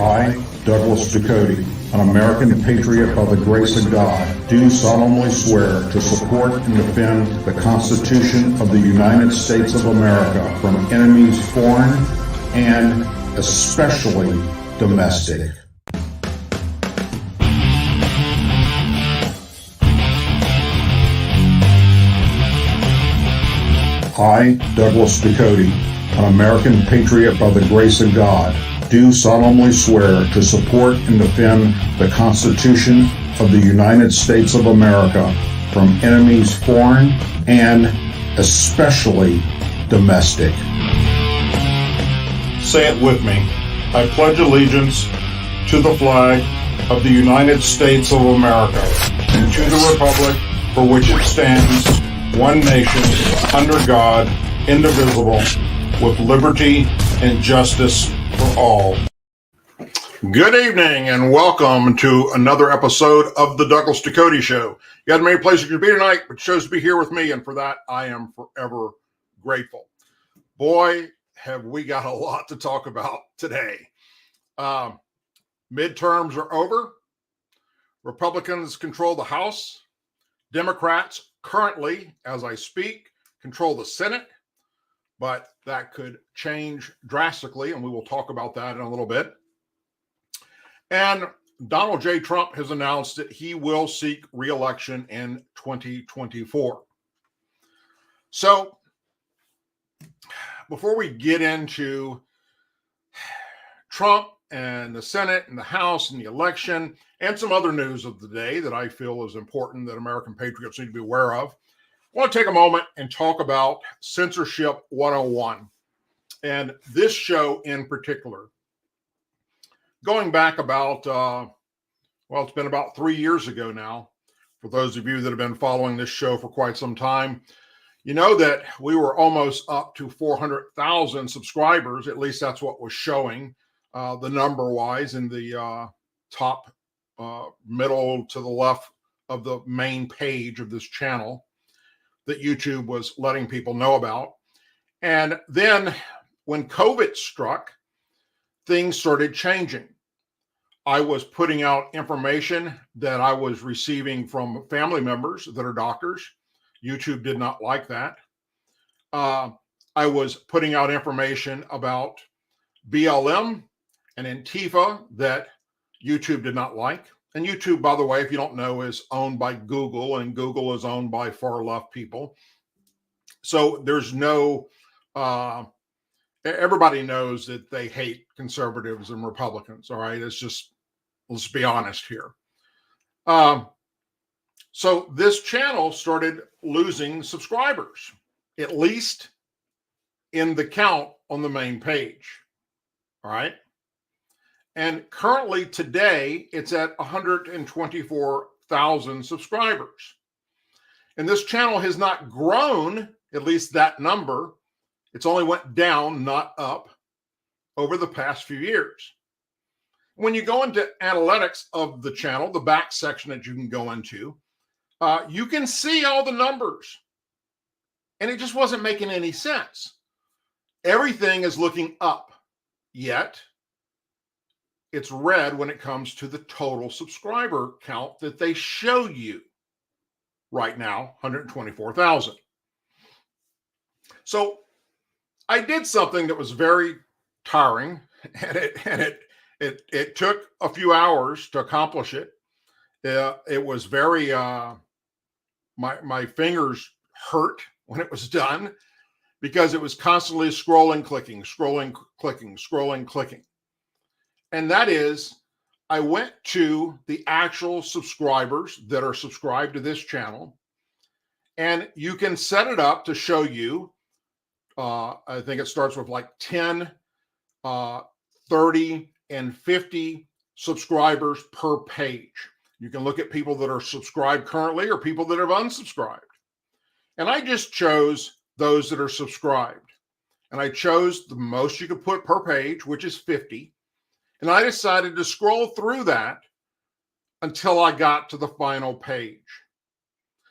I, Douglas Ducote, an American patriot by the grace of God, do solemnly swear to support and defend the Constitution of the United States of America from enemies foreign and especially domestic. I, Douglas Ducote, an American patriot by the grace of God, do solemnly swear to support and defend the Constitution of the United States of America from enemies foreign and especially domestic. Say it with me. I pledge allegiance to the flag of the United States of America and to the republic for which it stands, one nation, under God, indivisible, with liberty and justice for all. Good evening and welcome to another episode of the Douglas Ducote Show. You had many places you could be tonight, but chose to be here with me, and for that I am forever grateful. Boy, have we got a lot to talk about today. Midterms are over. Republicans control the House. Democrats currently, as I speak, control the Senate, but that could change drastically, and we will talk about that in a little bit. And Donald J. Trump has announced that he will seek re-election in 2024. So, before we get into Trump and the Senate and the House and the election and some other news of the day that I feel is important that American patriots need to be aware of, I want to take a moment and talk about Censorship 101 and this show in particular. Going back about, it's been about 3 years ago now, for those of you that have been following this show for quite some time, you know that we were almost up to 400,000 subscribers. At least that's what was showing the number-wise in the top middle to the left of the main page of this channel that YouTube was letting people know about. And then when COVID struck, things started changing. I was putting out information that I was receiving from family members that are doctors. YouTube did not like that. I was putting out information about BLM and Antifa that YouTube did not like. And YouTube, by the way, if you don't know, is owned by Google, and Google is owned by far left people. So there's no, everybody knows that they hate conservatives and Republicans. All right. It's just, let's be honest here. So this channel started losing subscribers, at least in the count on the main page. All right. And currently today, it's at 124,000 subscribers. And this channel has not grown, at least that number. It's only went down, not up, over the past few years. When you go into analytics of the channel, the back section that you can go into, you can see all the numbers. And it just wasn't making any sense. Everything is looking up, yet it's red when it comes to the total subscriber count that they show you right now, 124,000. So I did something that was very tiring, and it took a few hours to accomplish it. It was very, my fingers hurt when it was done because it was constantly scrolling, clicking, scrolling, clicking, scrolling, clicking. And that is, I went to the actual subscribers that are subscribed to this channel, and you can set it up to show you, I think it starts with like 10, 30, and 50 subscribers per page. You can look at people that are subscribed currently or people that have unsubscribed. And I just chose those that are subscribed. And I chose the most you could put per page, which is 50. And I decided to scroll through that until I got to the final page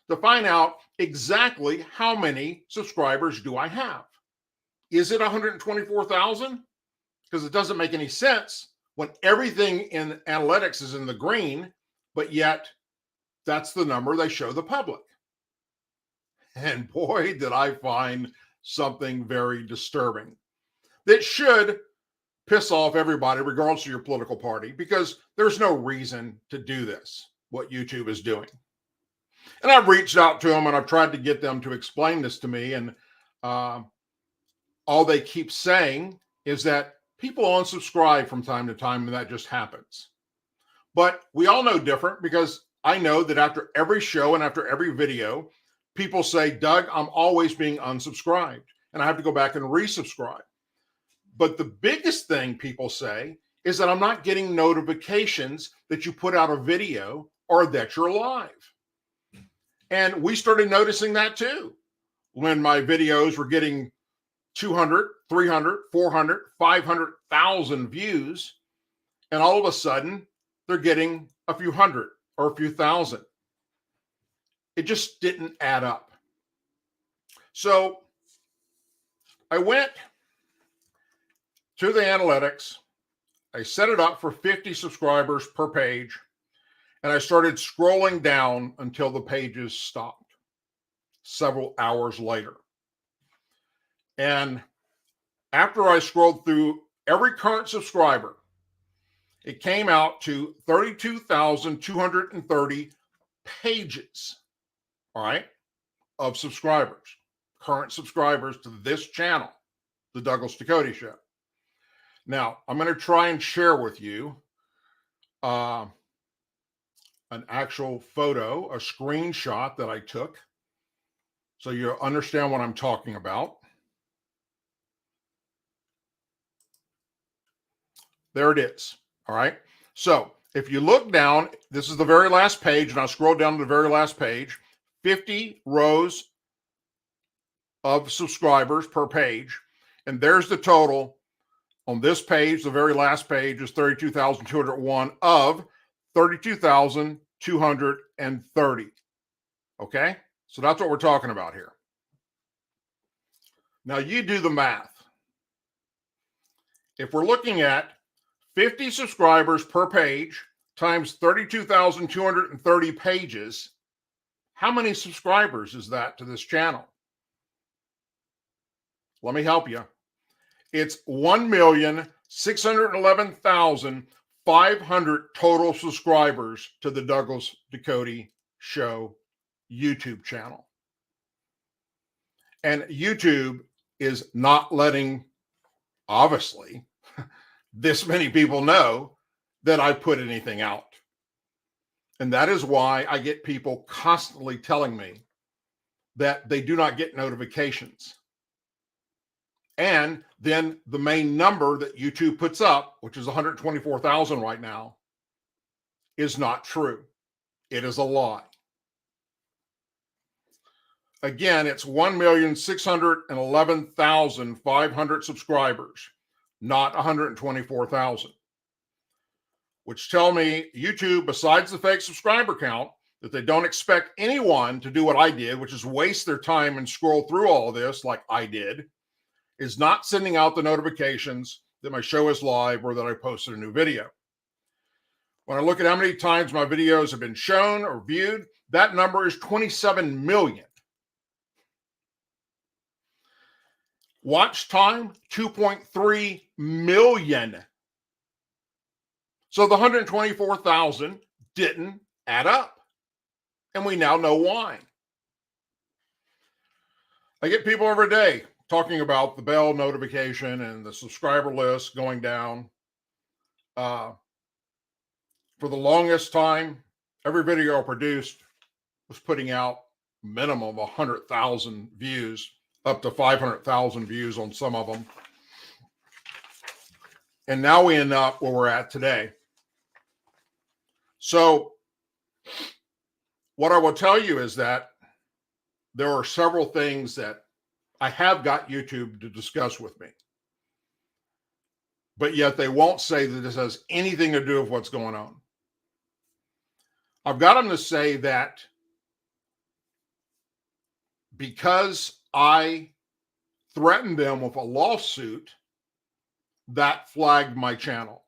to find out exactly how many subscribers do I have. Is it 124,000? Because it doesn't make any sense when everything in analytics is in the green, but yet that's the number they show the public. And boy, did I find something very disturbing that should piss off everybody, regardless of your political party, because there's no reason to do this, what YouTube is doing. And I've reached out to them and I've tried to get them to explain this to me. And all they keep saying is that people unsubscribe from time to time, and that just happens. But we all know different, because I know that after every show and after every video, people say, Doug, I'm always being unsubscribed, and I have to go back and resubscribe. But the biggest thing people say is that I'm not getting notifications that you put out a video or that you're live. And we started noticing that too, when my videos were getting 200, 300, 400, 500,000 views. And all of a sudden, they're getting a few hundred or a few thousand. It just didn't add up. So I went to the analytics. I set it up for 50 subscribers per page. And I started scrolling down until the pages stopped several hours later. And after I scrolled through every current subscriber, it came out to 32,230 pages, all right, of subscribers, current subscribers to this channel, the Douglas Ducote Show. Now, I'm going to try and share with you an actual photo, a screenshot that I took, so you understand what I'm talking about. There it is. All right. So if you look down, this is the very last page, and I'll scroll down to the very last page, 50 rows of subscribers per page. And there's the total on this page. The very last page is 32,201 of 32,230. Okay. So that's what we're talking about here. Now you do the math. If we're looking at 50 subscribers per page times 32,230 pages, how many subscribers is that to this channel? Let me help you. It's 1,611,500 total subscribers to the Douglas Ducote Show YouTube channel. And YouTube is not letting, obviously, this many people know that I put anything out. And that is why I get people constantly telling me that they do not get notifications. And then the main number that YouTube puts up, which is 124,000 right now, is not true. It is a lie. Again, it's 1,611,500 subscribers, not 124,000, which tell me YouTube, besides the fake subscriber count, that they don't expect anyone to do what I did, which is waste their time and scroll through all of this like I did, is not sending out the notifications that my show is live or that I posted a new video. When I look at how many times my videos have been shown or viewed, that number is 27 million. Watch time, 2.3 million. So the 124,000 didn't add up. And we now know why. I get people every day talking about the bell notification and the subscriber list going down. For the longest time, every video I produced was putting out minimum 100,000 views, up to 500,000 views on some of them. And now we end up where we're at today. So what I will tell you is that there are several things that I have got YouTube to discuss with me, but yet they won't say that this has anything to do with what's going on. I've got them to say that because I threatened them with a lawsuit, that flagged my channel.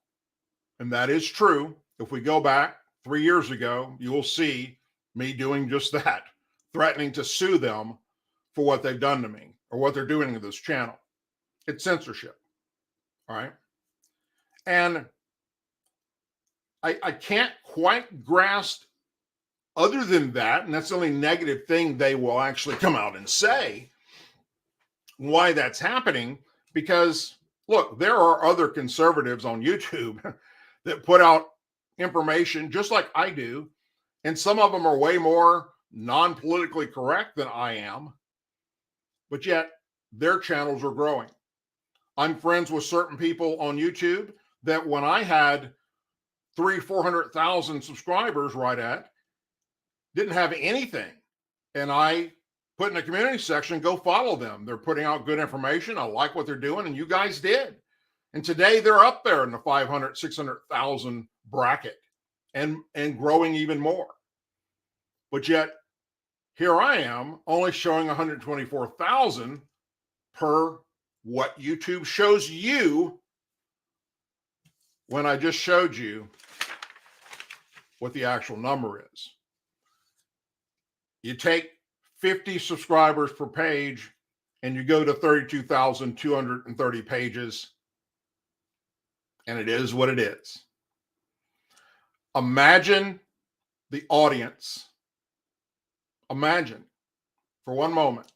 And that is true. If we go back 3 years ago, you will see me doing just that, threatening to sue them for what they've done to me or what they're doing to this channel. It's censorship. All right. And I can't quite grasp, other than that, and that's the only negative thing they will actually come out and say, why that's happening. Because look, there are other conservatives on YouTube that put out information just like I do, and some of them are way more non-politically correct than I am, but yet their channels are growing. I'm friends with certain people on YouTube that when I had 400,000 subscribers right at, didn't have anything. And I put in the community section, go follow them. They're putting out good information. I like what they're doing, and you guys did. And today they're up there in the 500, 600,000 bracket and growing even more. But yet here I am only showing 124,000 per what YouTube shows you, when I just showed you what the actual number is. You take 50 subscribers per page and you go to 32,230 pages, and it is what it is. Imagine the audience. Imagine for one moment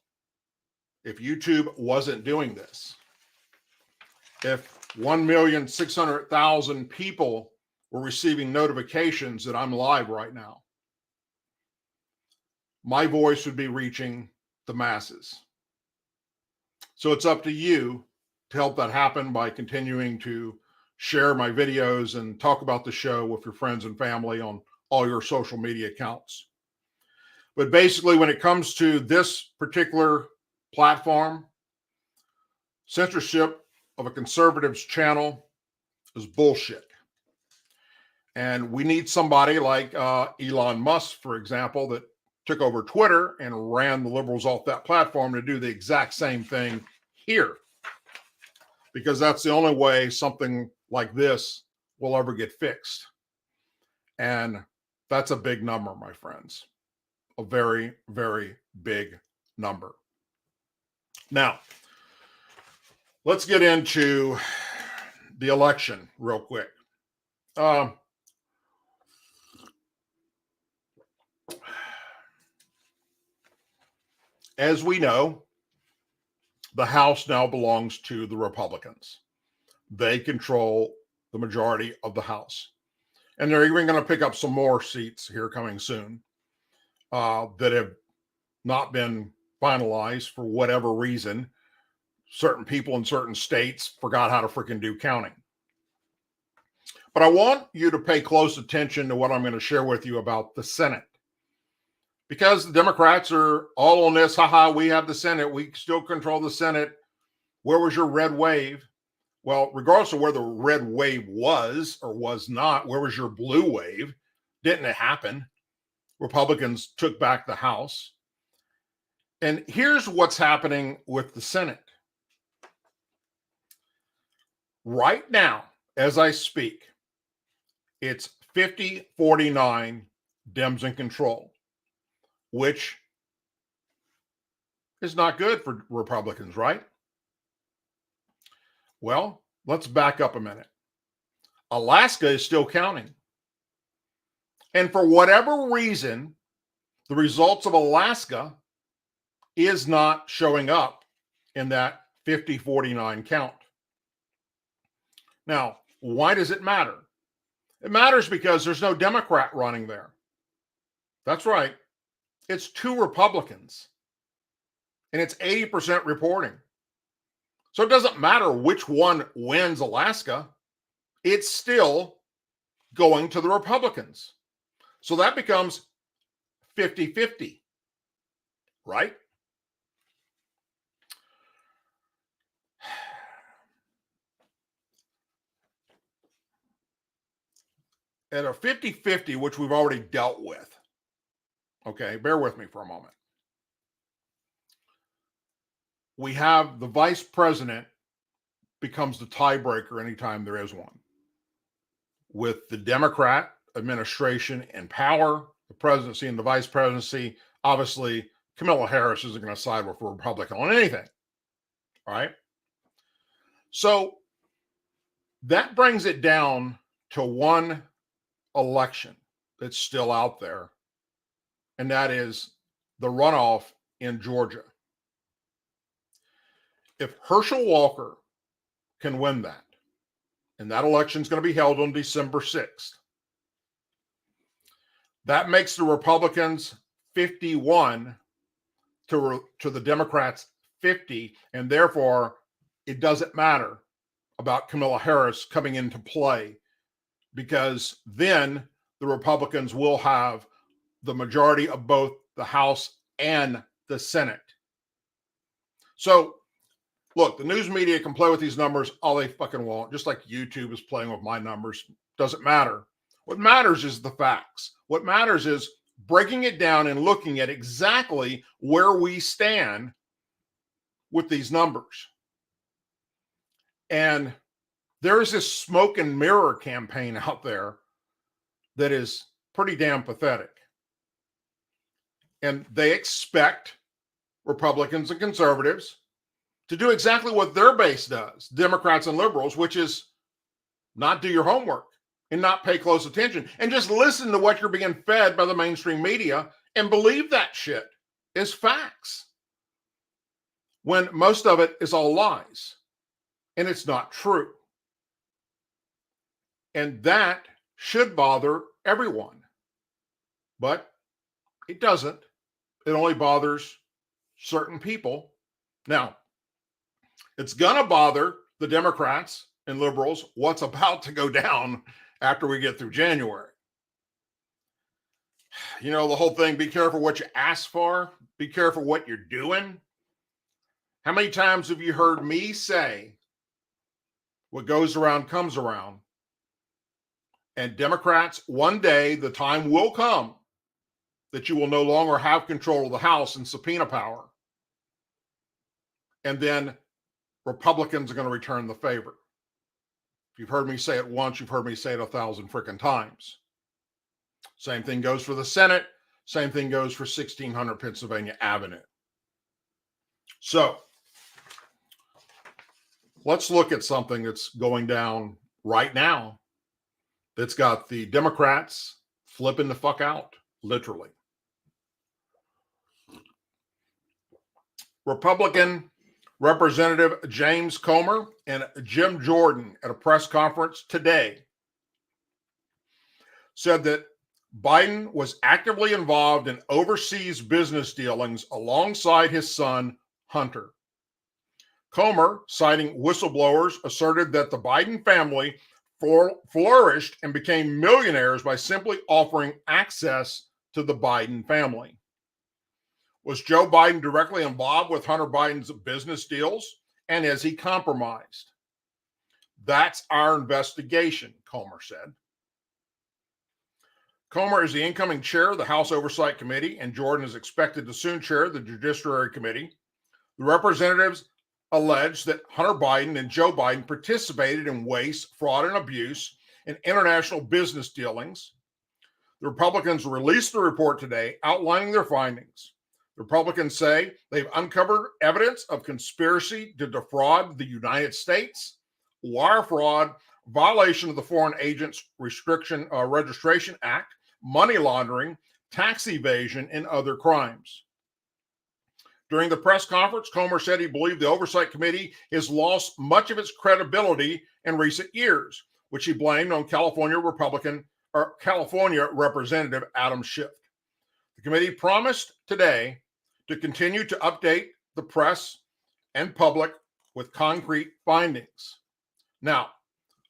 if YouTube wasn't doing this. If 1,600,000 people were receiving notifications that I'm live right now, my voice would be reaching the masses. So it's up to you to help that happen by continuing to share my videos and talk about the show with your friends and family on all your social media accounts. But basically, when it comes to this particular platform, censorship of a conservative's channel is bullshit. And we need somebody like Elon Musk, for example, that took over Twitter and ran the liberals off that platform to do the exact same thing here. Because that's the only way something like this will ever get fixed. And that's a big number, my friends. A very, very big number. Now, let's get into the election real quick. As we know, the House now belongs to the Republicans. They control the majority of the House. And they're even going to pick up some more seats here coming soon that have not been finalized for whatever reason. Certain people in certain states forgot how to freaking do counting. But I want you to pay close attention to what I'm going to share with you about the Senate. Because the Democrats are all on this, haha, we have the Senate, we still control the Senate. Where was your red wave? Well, regardless of where the red wave was or was not, where was your blue wave? Didn't it happen? Republicans took back the House. And here's what's happening with the Senate. Right now, as I speak, it's 50-49 Dems in control, which is not good for Republicans, right? Well, let's back up a minute. Alaska is still counting. And for whatever reason, the results of Alaska is not showing up in that 50-49 count. Now, why does it matter? It matters because there's no Democrat running there. That's right. It's 2 Republicans. And it's 80% reporting. So it doesn't matter which one wins Alaska. It's still going to the Republicans. So that becomes 50-50, right? At a 50-50, which we've already dealt with, okay, bear with me for a moment. We have the vice president becomes the tiebreaker anytime there is one. with the Democrat administration in power, the presidency and the vice presidency. Obviously, Kamala Harris isn't going to side with a Republican on anything, right? So that brings it down to one election that's still out there, and that is the runoff in Georgia. If Herschel Walker can win that, and that election is going to be held on December 6th, that makes the Republicans 51 to the Democrats 50, and therefore it doesn't matter about Kamala Harris coming into play, because then the Republicans will have the majority of both the House and the Senate. So, look, the news media can play with these numbers all they fucking want, just like YouTube is playing with my numbers. Doesn't matter. What matters is the facts. What matters is breaking it down and looking at exactly where we stand with these numbers. And there is this smoke and mirror campaign out there that is pretty damn pathetic. And they expect Republicans and conservatives to do exactly what their base does, Democrats and liberals, which is not do your homework and not pay close attention and just listen to what you're being fed by the mainstream media and believe that shit is facts, when most of it is all lies and it's not true. And that should bother everyone, but it doesn't. It only bothers certain people. Now, it's going to bother the Democrats and liberals what's about to go down after we get through January. You know, the whole thing, be careful what you ask for, be careful what you're doing. How many times have you heard me say, what goes around comes around? And Democrats, one day the time will come that you will no longer have control of the House and subpoena power. And then Republicans are going to return the favor. If you've heard me say it once, you've heard me say it 1,000 freaking times. Same thing goes for the Senate. Same thing goes for 1600 Pennsylvania Avenue. So let's look at something that's going down right now that's got the Democrats flipping the fuck out, literally. Republican Representative James Comer and Jim Jordan at a press conference today said that Biden was actively involved in overseas business dealings alongside his son, Hunter. Comer, citing whistleblowers, asserted that the Biden family flourished and became millionaires by simply offering access to the Biden family. Was Joe Biden directly involved with Hunter Biden's business deals? And is he compromised? That's our investigation, Comer said. Comer is the incoming chair of the House Oversight Committee, and Jordan is expected to soon chair the Judiciary Committee. The representatives allege that Hunter Biden and Joe Biden participated in waste, fraud, and abuse in international business dealings. The Republicans released the report today outlining their findings. The Republicans say they've uncovered evidence of conspiracy to defraud the United States, wire fraud, violation of the Foreign Agents Registration Act, money laundering, tax evasion, and other crimes. During the press conference, Comer said he believed the Oversight Committee has lost much of its credibility in recent years, which he blamed on California Representative Adam Schiff. The committee promised today to continue to update the press and public with concrete findings. Now,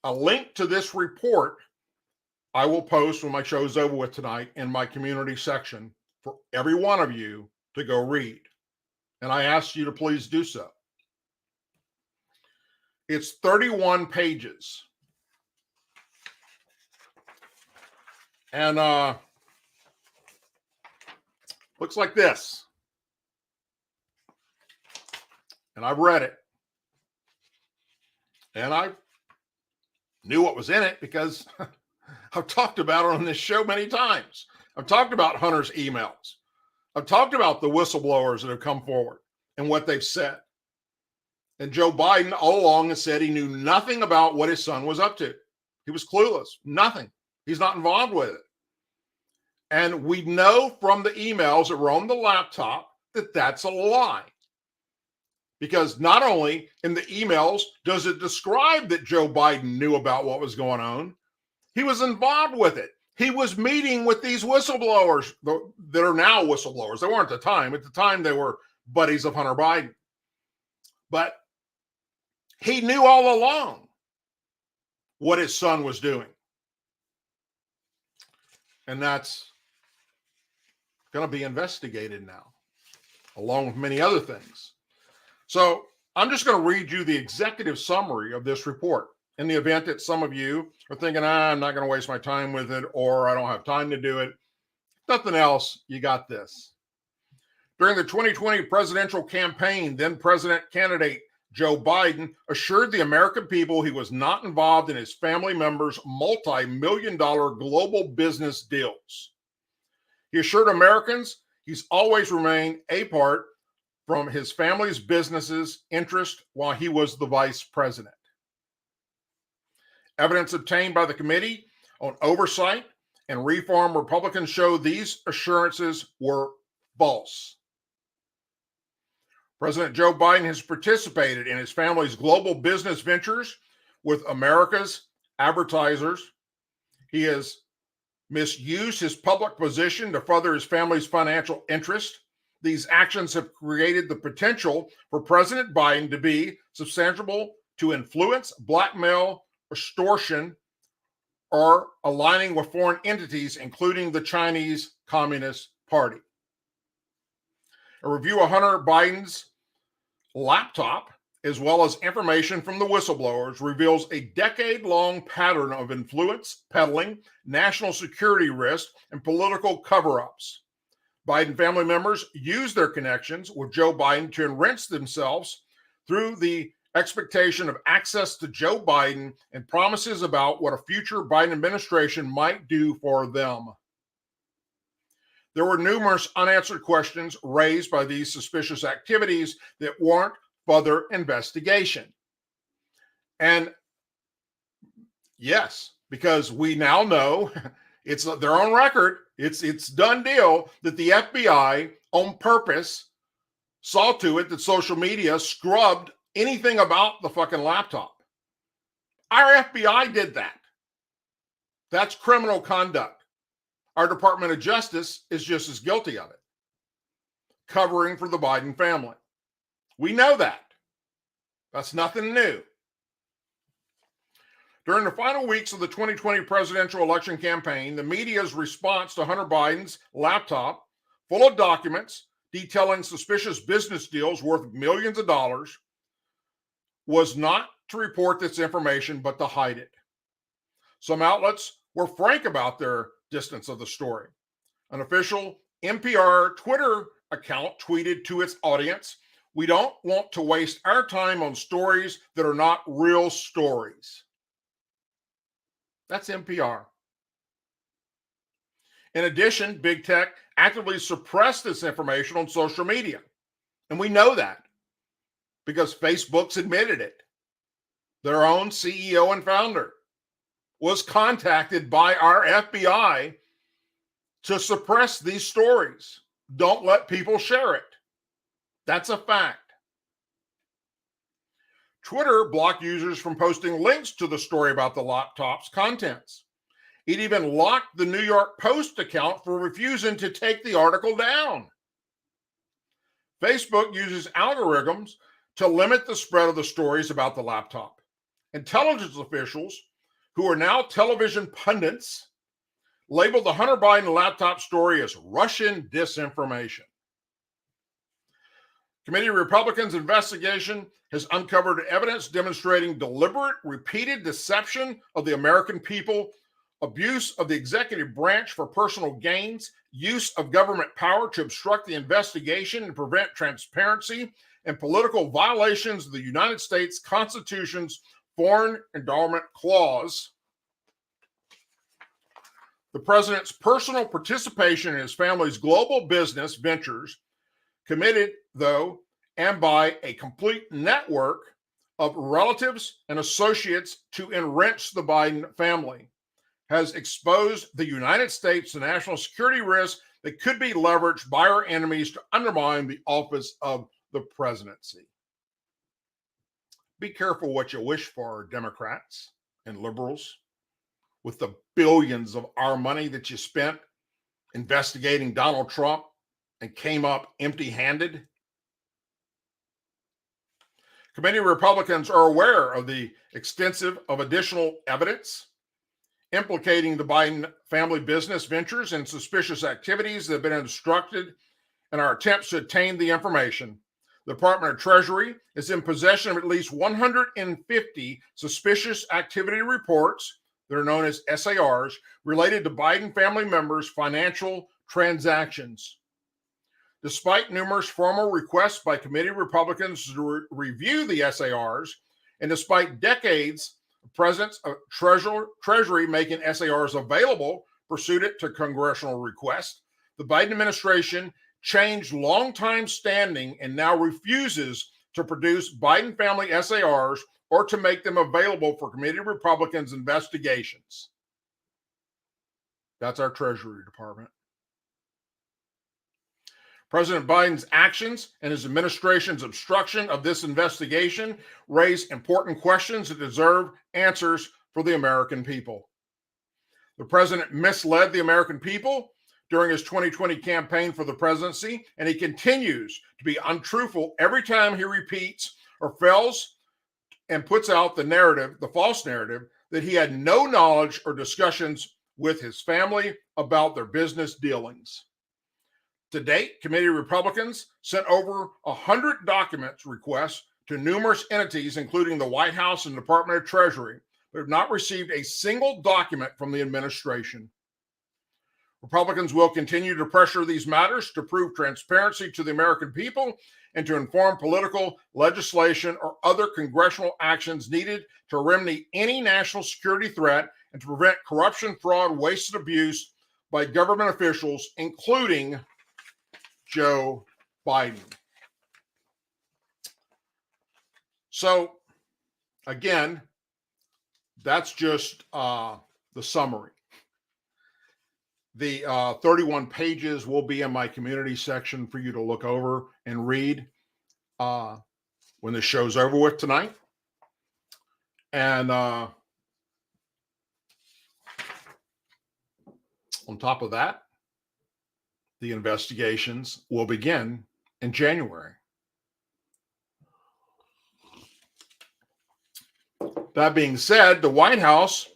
a link to this report I will post when my show's over with tonight in my community section for every one of you to go read. And I ask you to please do so. It's 31 pages. And looks like this. And I've read it. And I knew what was in it because I've talked about it on this show many times. I've talked about Hunter's emails. I've talked about the whistleblowers that have come forward and what they've said. And Joe Biden all along has said he knew nothing about what his son was up to. He was clueless, nothing. He's not involved with it. And we know from the emails that were on the laptop that that's a lie. Because not only in the emails does it describe that Joe Biden knew about what was going on, he was involved with it. He was meeting with these whistleblowers that are now whistleblowers. They weren't at the time. At the time, they were buddies of Hunter Biden. But he knew all along what his son was doing. And that's going to be investigated now, along with many other things. So I'm just going to read you the executive summary of this report in the event that some of you are thinking, I'm not going to waste my time with it, or I don't have time to do it. Nothing else, you got this. During the 2020 presidential campaign, then President candidate Joe Biden assured the American people he was not involved in his family members' multi-million-dollar global business deals. He assured Americans he's always remained apart from his family's businesses' interest while he was the vice president. Evidence obtained by the Committee on Oversight and Reform Republicans show these assurances were false. President Joe Biden has participated in his family's global business ventures with America's advertisers. He has misused his public position to further his family's financial interest. These actions have created the potential for President Biden to be susceptible to influence, blackmail, extortion, or aligning with foreign entities, including the Chinese Communist Party. A review of Hunter Biden's laptop, as well as information from the whistleblowers, reveals a decade-long pattern of influence, peddling, national security risk, and political cover-ups. Biden family members use their connections with Joe Biden to enrich themselves through the expectation of access to Joe Biden and promises about what a future Biden administration might do for them. There were numerous unanswered questions raised by these suspicious activities that warrant further investigation. And yes, because we now know it's their own record, it's done deal that the FBI on purpose saw to it that social media scrubbed anything about the fucking laptop. Our FBI did that. That's criminal conduct. Our Department of Justice is just as guilty of it, covering for the Biden family. We know that. That's nothing new. During the final weeks of the 2020 presidential election campaign, the media's response to Hunter Biden's laptop, full of documents detailing suspicious business deals worth millions of dollars, was not to report this information, but to hide it. Some outlets were frank about their distance of the story. An official NPR Twitter account tweeted to its audience, "We don't want to waste our time on stories that are not real stories." That's NPR. In addition, big tech actively suppressed this information on social media. And we know that because Facebook's admitted it. Their own CEO and founder was contacted by our FBI to suppress these stories. Don't let people share it. That's a fact. Twitter blocked users from posting links to the story about the laptop's contents. It even locked the New York Post account for refusing to take the article down. Facebook uses algorithms to limit the spread of the stories about the laptop. Intelligence officials, who are now television pundits, labeled the Hunter Biden laptop story as Russian disinformation. Committee Republicans' investigation has uncovered evidence demonstrating deliberate, repeated deception of the American people, abuse of the executive branch for personal gains, use of government power to obstruct the investigation and prevent transparency, and political violations of the United States Constitution's Foreign Endowment Clause. The president's personal participation in his family's global business ventures, committed, though, and by a complete network of relatives and associates to enrich the Biden family, has exposed the United States to national security risks that could be leveraged by our enemies to undermine the office of the presidency. Be careful what you wish for, Democrats and liberals, with the billions of our money that you spent investigating Donald Trump and came up empty-handed. Committee Republicans are aware of the extensive of additional evidence implicating the Biden family business ventures and suspicious activities that have been instructed in our attempts to obtain the information. The Department of Treasury is in possession of at least 150 suspicious activity reports that are known as SARs related to Biden family members' financial transactions. Despite numerous formal requests by committee Republicans to review the SARs, and despite decades of President's Treasury making SARs available pursuant to congressional request, the Biden administration changed longtime standing and now refuses to produce Biden family SARs or to make them available for committee Republicans' investigations. That's our Treasury Department. President Biden's actions and his administration's obstruction of this investigation raise important questions that deserve answers for the American people. The president misled the American people during his 2020 campaign for the presidency, and he continues to be untruthful every time he repeats or fails and puts out the narrative, the false narrative, that he had no knowledge or discussions with his family about their business dealings. To date, committee Republicans sent over 100 documents requests to numerous entities, including the White House and Department of Treasury, but have not received a single document from the administration. Republicans will continue to pressure these matters to prove transparency to the American people and to inform political legislation or other congressional actions needed to remedy any national security threat and to prevent corruption, fraud, waste, and abuse by government officials, including Joe Biden. So, again, that's just the summary. The 31 pages will be in my community section for you to look over and read when the show's over with tonight. And on top of that, the investigations will begin in January. That being said, the White House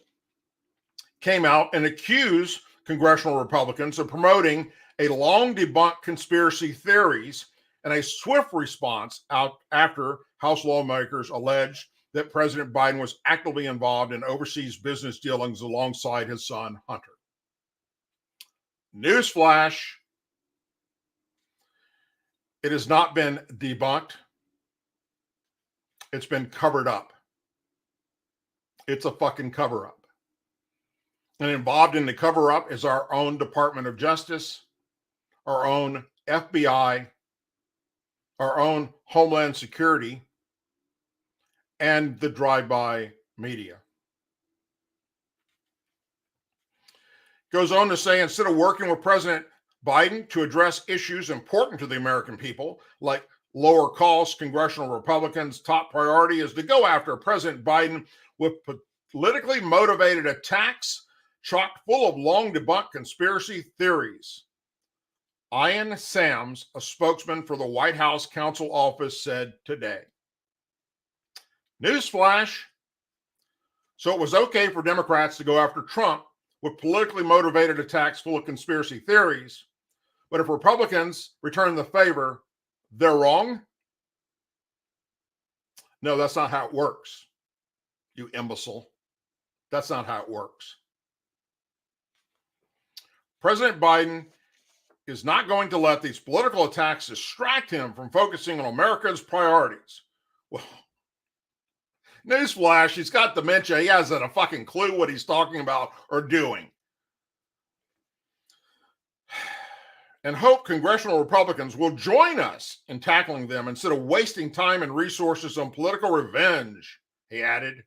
came out and accused congressional Republicans of promoting a long debunked conspiracy theories and a swift response out after House lawmakers alleged that President Biden was actively involved in overseas business dealings alongside his son, Hunter. Newsflash, it has not been debunked. It's been covered up. It's a fucking cover-up. And involved in the cover-up is our own Department of Justice, our own FBI, our own Homeland Security, and the drive-by media. Goes on to say, instead of working with President Biden to address issues important to the American people, like lower costs, congressional Republicans' top priority is to go after President Biden with politically motivated attacks chock full of long debunked conspiracy theories. Ian Sams, a spokesman for the White House Counsel Office, said today. Newsflash. So it was okay for Democrats to go after Trump with politically motivated attacks full of conspiracy theories. But if Republicans return the favor, they're wrong? No, that's not how it works, you imbecile. That's not how it works. President Biden is not going to let these political attacks distract him from focusing on America's priorities. Well, newsflash, he's got dementia. He hasn't a fucking clue what he's talking about or doing. and hope congressional Republicans will join us in tackling them instead of wasting time and resources on political revenge, he added.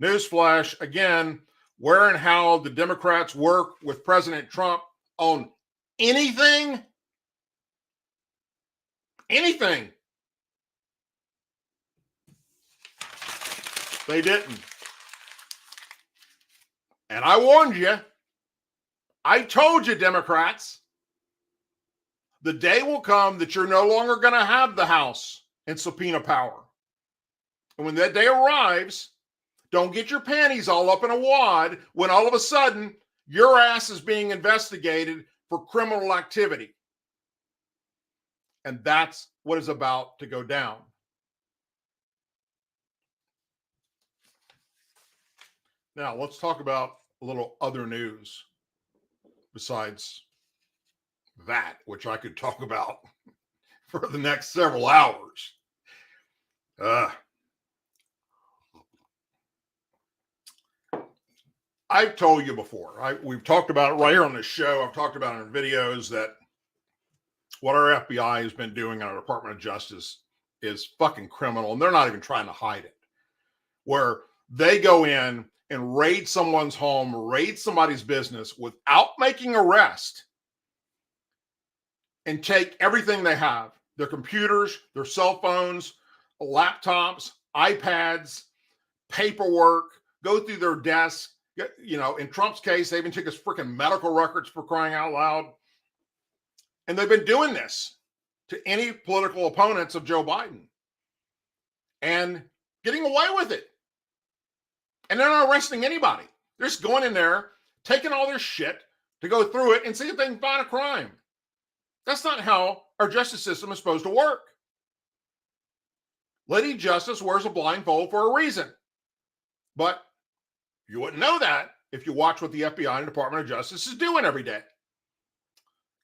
Newsflash, again, where and how the Democrats work with President Trump on anything? Anything. They didn't. And I warned you. I told you, Democrats, the day will come that you're no longer going to have the House and subpoena power. And when that day arrives, don't get your panties all up in a wad when all of a sudden your ass is being investigated for criminal activity. And that's what is about to go down. Now, let's talk about a little other news besides that, which I could talk about for the next several hours. I've told you before, we've talked about it right here on this show. I've talked about it in videos that what our FBI has been doing in our Department of Justice is fucking criminal, and they're not even trying to hide it. Where they go in and raid someone's home, raid somebody's business without making arrest and take everything they have, their computers, their cell phones, laptops, iPads, paperwork, go through their desk. You know, in Trump's case, they even took his freaking medical records, for crying out loud. And they've been doing this to any political opponents of Joe Biden and getting away with it. And they're not arresting anybody. They're just going in there, taking all their shit to go through it and see if they can find a crime. That's not how our justice system is supposed to work. Lady Justice wears a blindfold for a reason. But you wouldn't know that if you watch what the FBI and Department of Justice is doing every day.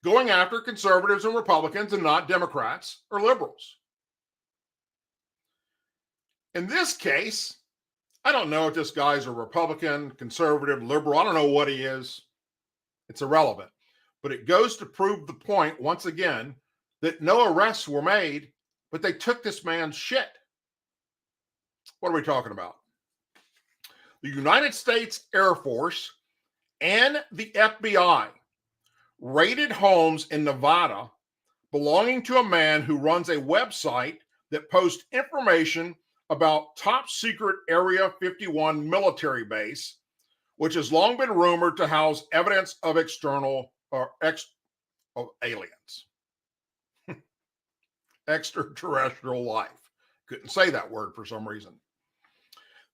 Going after conservatives and Republicans and not Democrats or liberals. In this case, I don't know if this guy's a Republican, conservative, liberal. I don't know what he is. It's irrelevant. But it goes to prove the point, once again, that no arrests were made, but they took this man's shit. What are we talking about? The United States Air Force and the FBI raided homes in Nevada belonging to a man who runs a website that posts information about top secret Area 51 military base, which has long been rumored to house evidence of of aliens, extraterrestrial life. Couldn't say that word for some reason.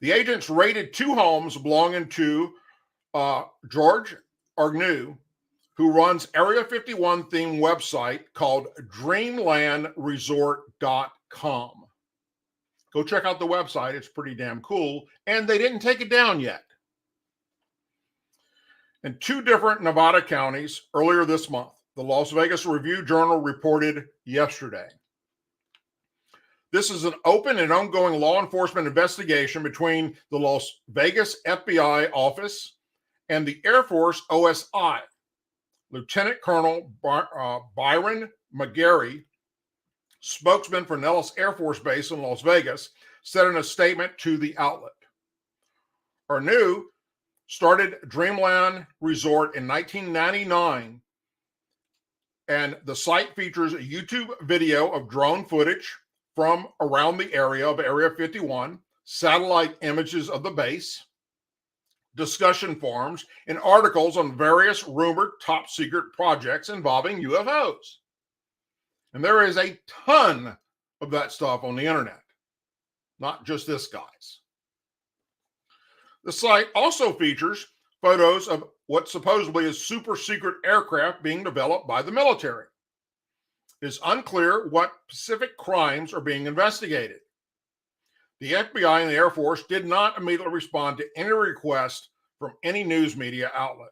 The agents raided two homes belonging to George Agnew, who runs Area 51 themed website called dreamlandresort.com. Go check out the website. It's pretty damn cool. And they didn't take it down yet. In two different Nevada counties earlier this month, the Las Vegas Review-Journal reported yesterday. This is an open and ongoing law enforcement investigation between the Las Vegas FBI office and the Air Force OSI. Lieutenant Colonel Byron McGarry, spokesman for Nellis Air Force Base in Las Vegas, said in a statement to the outlet. Agnew started Dreamland Resort in 1999, and the site features a YouTube video of drone footage from around the area of Area 51, satellite images of the base, discussion forums, and articles on various rumored top secret projects involving UFOs. And there is a ton of that stuff on the internet, not just this guy's. The site also features photos of what supposedly is super secret aircraft being developed by the military. It is unclear what specific crimes are being investigated. The FBI and the Air Force did not immediately respond to any request from any news media outlet.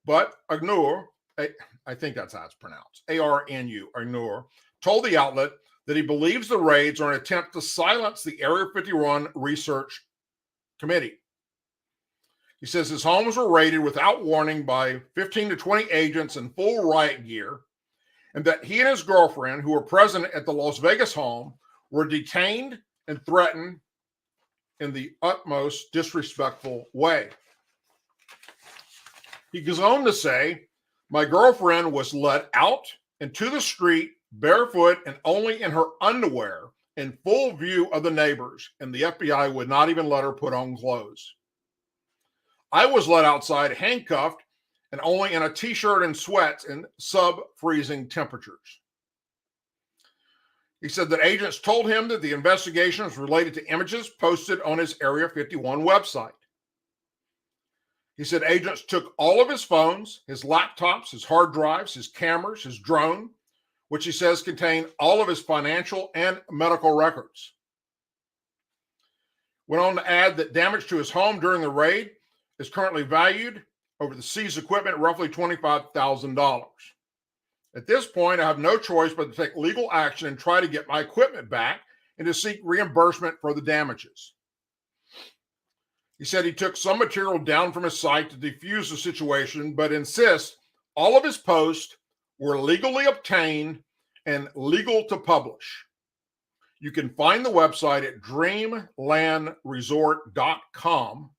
But Agnew, I think that's how it's pronounced, A-R-N-U, Agnew, told the outlet that he believes the raids are an attempt to silence the Area 51 Research Committee. He says his homes were raided without warning by 15 to 20 agents in full riot gear, and that he and his girlfriend, who were present at the Las Vegas home, were detained and threatened in the utmost disrespectful way. He goes on to say, my girlfriend was let out into the street barefoot and only in her underwear in full view of the neighbors, and the FBI would not even let her put on clothes. I was let outside handcuffed and only in a t-shirt and sweats in sub-freezing temperatures. He said that agents told him that the investigation was related to images posted on his Area 51 website. He said agents took all of his phones, his laptops, his hard drives, his cameras, his drone, which he says contained all of his financial and medical records. Went on to add that damage to his home during the raid is currently valued over the seized equipment roughly $25,000. At this point, I have no choice but to take legal action and try to get my equipment back and to seek reimbursement for the damages. He said he took some material down from his site to defuse the situation, but insists all of his posts were legally obtained and legal to publish. You can find the website at dreamlandresort.com,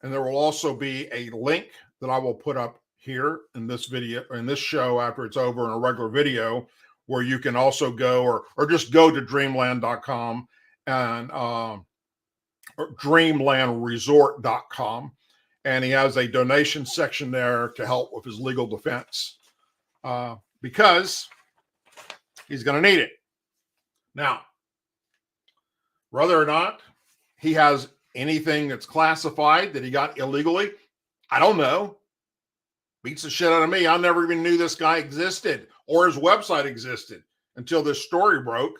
and there will also be a link that I will put up here in this video, in this show after it's over in a regular video, where you can also go or just go to dreamland.com and or dreamlandresort.com, and he has a donation section there to help with his legal defense because he's going to need it. Now, whether or not he has anything that's classified that he got illegally, I don't know. Beats the shit out of me. I never even knew this guy existed or his website existed until this story broke.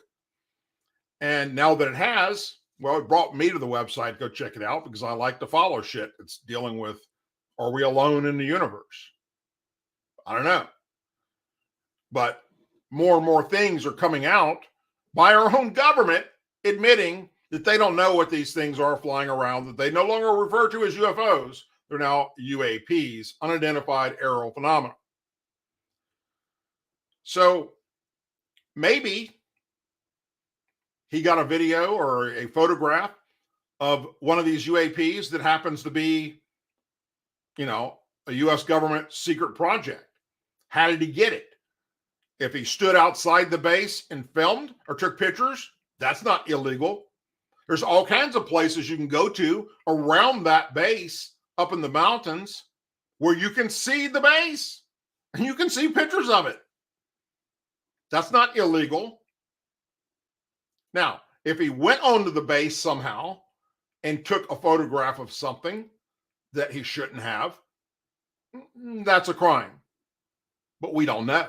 And now that it has, well, it brought me to the website. Go check it out because I like to follow shit that's dealing with, are we alone in the universe? I don't know. But more and more things are coming out by our own government admitting that they don't know what these things are flying around, that they no longer refer to as UFOs. They're now UAPs, unidentified aerial phenomena. So maybe he got a video or a photograph of one of these UAPs that happens to be, you know, a U.S. government secret project. How did he get it? If he stood outside the base and filmed or took pictures, that's not illegal. There's all kinds of places you can go to around that base up in the mountains where you can see the base and you can see pictures of it. That's not illegal. Now, if he went onto the base somehow and took a photograph of something that he shouldn't have, that's a crime. But we don't know.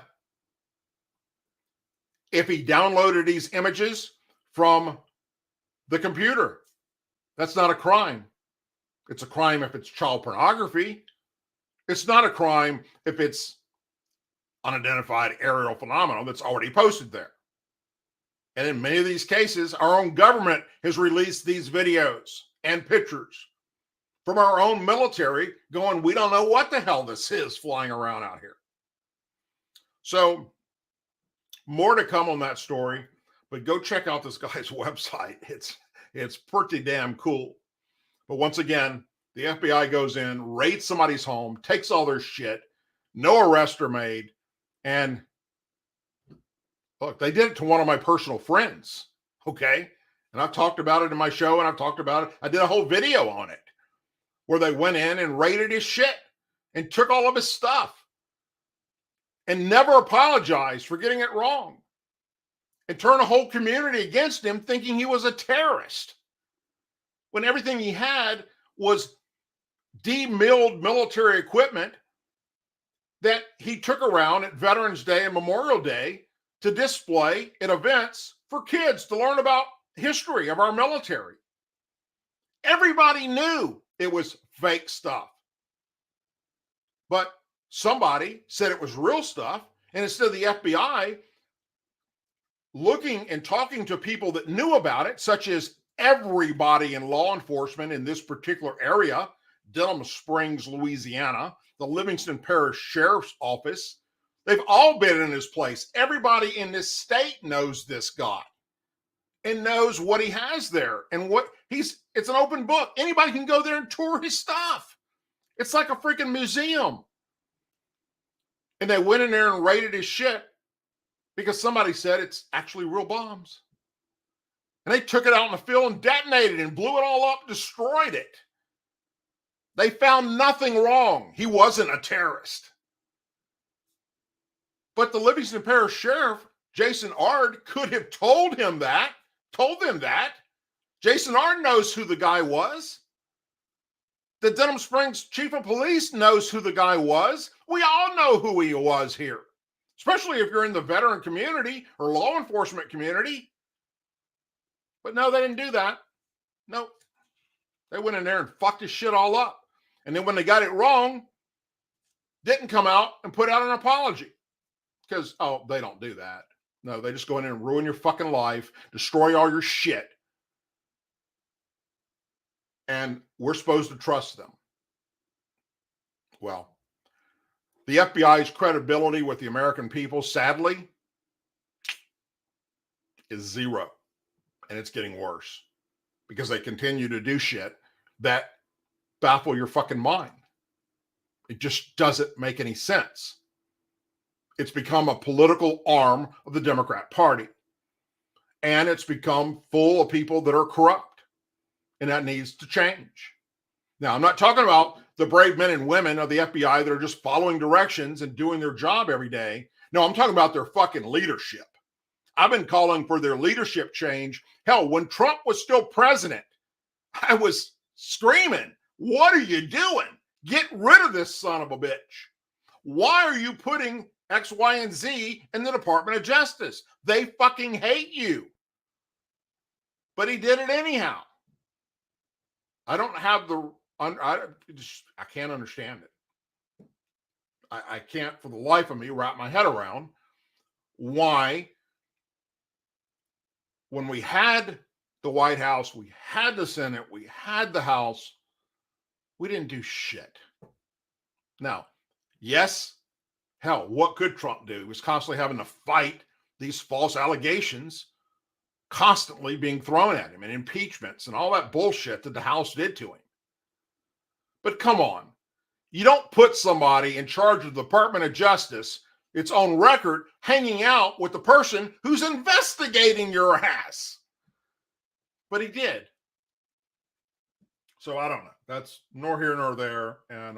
If he downloaded these images from the computer, that's not a crime. It's a crime if it's child pornography. It's not a crime if it's unidentified aerial phenomenon that's already posted there. And in many of these cases, our own government has released these videos and pictures from our own military going, we don't know what the hell this is flying around out here. So more to come on that story, but go check out this guy's website. It's pretty damn cool. But once again, the FBI goes in, raids somebody's home, takes all their shit, no arrests are made, and look, they did it to one of my personal friends, okay? And I've talked about it in my show, and I've talked about it. I did a whole video on it where they went in and raided his shit and took all of his stuff and never apologized for getting it wrong and turned a whole community against him thinking he was a terrorist when everything he had was demilled military equipment that he took around at Veterans Day and Memorial Day to display at events for kids to learn about history of our military. Everybody knew it was fake stuff. But somebody said it was real stuff, and instead of the FBI looking and talking to people that knew about it, such as everybody in law enforcement in this particular area Denham Springs, Louisiana, the Livingston Parish Sheriff's Office. They've all been in his place. Everybody in this state knows this guy and knows what he has there and what it's an open book. Anybody can go there and tour his stuff. It's like a freaking museum. And they went in there and raided his shit because somebody said it's actually real bombs. And they took it out in the field and detonated it and blew it all up, destroyed it. They found nothing wrong. He wasn't a terrorist. But the Livingston Parish Sheriff, Jason Ard, could have told them that. Jason Ard knows who the guy was. The Denham Springs Chief of Police knows who the guy was. We all know who he was here, especially if you're in the veteran community or law enforcement community. But no, they didn't do that. Nope. They went in there and fucked his shit all up. And then when they got it wrong, didn't come out and put out an apology. Because, they don't do that. No, they just go in and ruin your fucking life, destroy all your shit. And we're supposed to trust them. Well, the FBI's credibility with the American people, sadly, is zero. And it's getting worse because they continue to do shit that baffle your fucking mind. It just doesn't make any sense. It's become a political arm of the Democrat Party. And it's become full of people that are corrupt. And that needs to change. Now, I'm not talking about the brave men and women of the FBI that are just following directions and doing their job every day. No, I'm talking about their fucking leadership. I've been calling for their leadership change. Hell, when Trump was still president, I was screaming, what are you doing? Get rid of this son of a bitch. Why are you putting X, Y, and Z in the Department of Justice? They fucking hate you. But he did it anyhow. I don't have I can't understand it. I can't for the life of me wrap my head around why, when we had the White House, we had the Senate, we had the House, we didn't do shit. Now, yes, hell, what could Trump do? He was constantly having to fight these false allegations constantly being thrown at him and impeachments and all that bullshit that the House did to him. But come on, you don't put somebody in charge of the Department of Justice, its own record, hanging out with the person who's investigating your ass. But he did. So I don't know. That's nor here nor there. And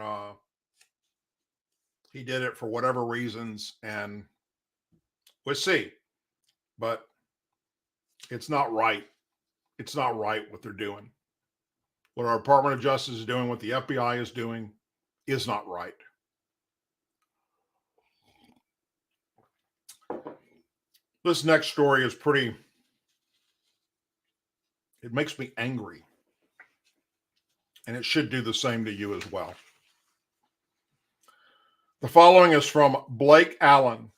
he did it for whatever reasons. And we'll see. But it's not right. It's not right what they're doing. What our Department of Justice is doing, what the FBI is doing, is not right. This next story is it makes me angry. And it should do the same to you as well. The following is from Blake Allen.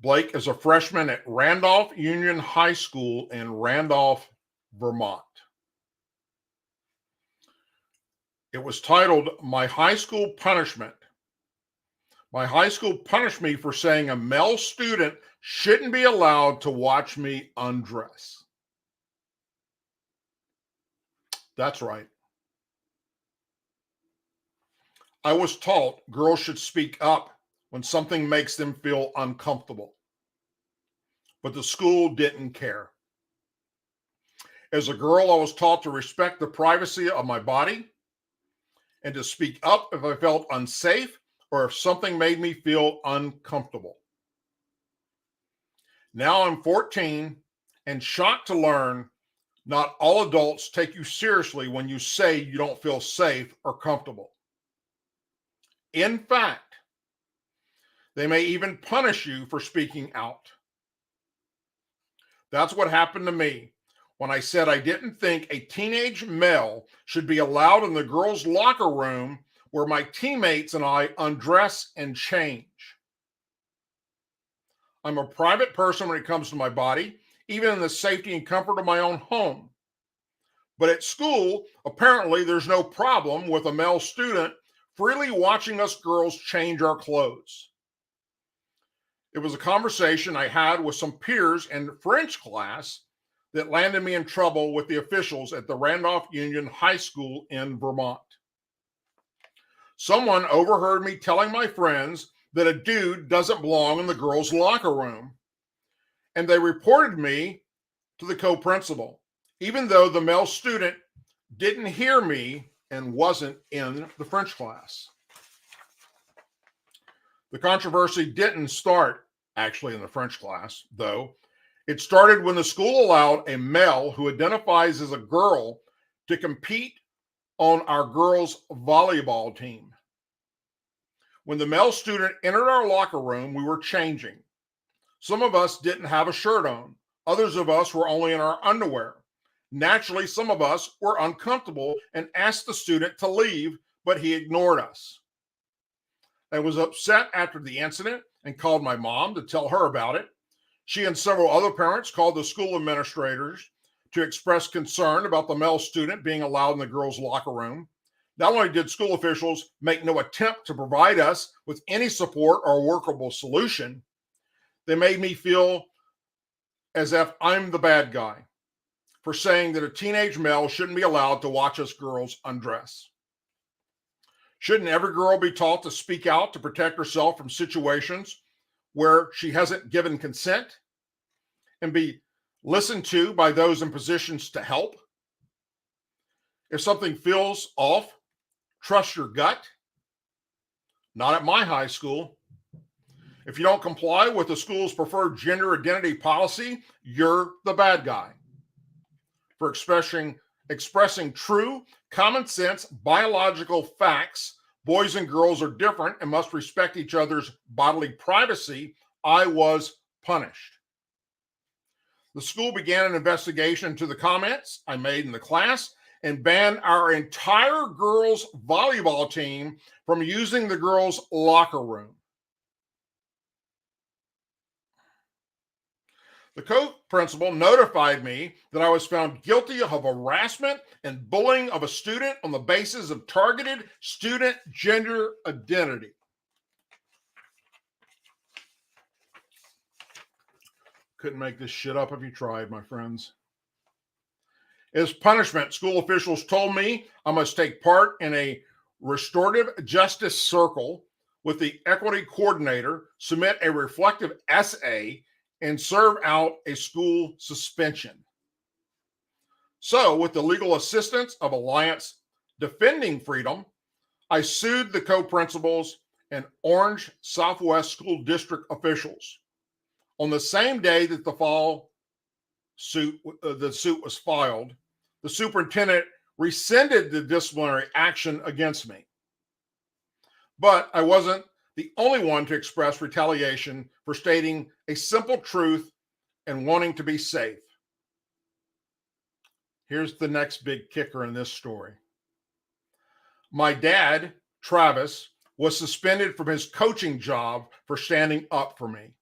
Blake is a freshman at Randolph Union High School in Randolph, Vermont. It was titled, My High School Punishment. My high school punished me for saying a male student shouldn't be allowed to watch me undress. That's right. I was taught girls should speak up when something makes them feel uncomfortable. But the school didn't care. As a girl, I was taught to respect the privacy of my body and to speak up if I felt unsafe or if something made me feel uncomfortable. Now I'm 14 and shocked to learn not all adults take you seriously when you say you don't feel safe or comfortable. In fact, they may even punish you for speaking out. That's what happened to me when I said I didn't think a teenage male should be allowed in the girls' locker room where my teammates and I undress and change. I'm a private person when it comes to my body, even in the safety and comfort of my own home. But at school, apparently there's no problem with a male student freely watching us girls change our clothes. It was a conversation I had with some peers in French class that landed me in trouble with the officials at the Randolph Union High School in Vermont. Someone overheard me telling my friends that a dude doesn't belong in the girls' locker room, and they reported me to the co-principal, even though the male student didn't hear me and wasn't in the French class. The controversy didn't start actually in the French class, though. It started when the school allowed a male who identifies as a girl to compete on our girls' volleyball team. When the male student entered our locker room, we were changing. Some of us didn't have a shirt on. Others of us were only in our underwear. Naturally, some of us were uncomfortable and asked the student to leave, but he ignored us. I was upset after the incident and called my mom to tell her about it. She and several other parents called the school administrators to express concern about the male student being allowed in the girls' locker room. Not only did school officials make no attempt to provide us with any support or workable solution, they made me feel as if I'm the bad guy for saying that a teenage male shouldn't be allowed to watch us girls undress. Shouldn't every girl be taught to speak out to protect herself from situations where she hasn't given consent and be listened to by those in positions to help? If something feels off, trust your gut. Not at my high school. If you don't comply with the school's preferred gender identity policy, you're the bad guy for expressing true, common sense, biological facts. Boys and girls are different and must respect each other's bodily privacy. I was punished. The school began an investigation into the comments I made in the class and banned our entire girls' volleyball team from using the girls' locker room. The co-principal notified me that I was found guilty of harassment and bullying of a student on the basis of targeted student gender identity. Couldn't make this shit up if you tried, my friends. As punishment, school officials told me I must take part in a restorative justice circle with the equity coordinator, submit a reflective essay, and serve out a school suspension. So, with the legal assistance of Alliance Defending Freedom, I sued the co-principals and Orange Southwest School District officials. On the same day that the suit was filed, the superintendent rescinded the disciplinary action against me. But I wasn't the only one to express retaliation for stating a simple truth and wanting to be safe. Here's the next big kicker in this story. My dad, Travis, was suspended from his coaching job for standing up for me.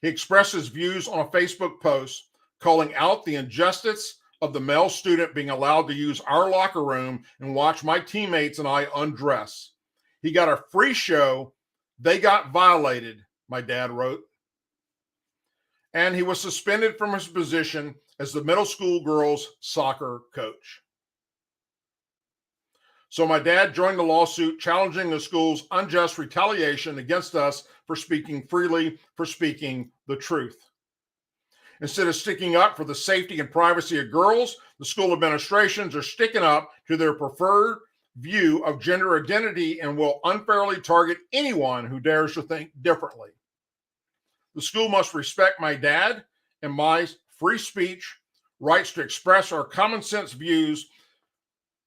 He expressed his views on a Facebook post calling out the injustice of the male student being allowed to use our locker room and watch my teammates and I undress. He got a free show. They got violated, my dad wrote. And he was suspended from his position as the middle school girls' soccer coach. So my dad joined the lawsuit challenging the school's unjust retaliation against us for speaking freely, for speaking the truth. Instead of sticking up for the safety and privacy of girls, the school administrations are sticking up to their preferred view of gender identity and will unfairly target anyone who dares to think differently. The school must respect my dad and my free speech rights to express our common sense views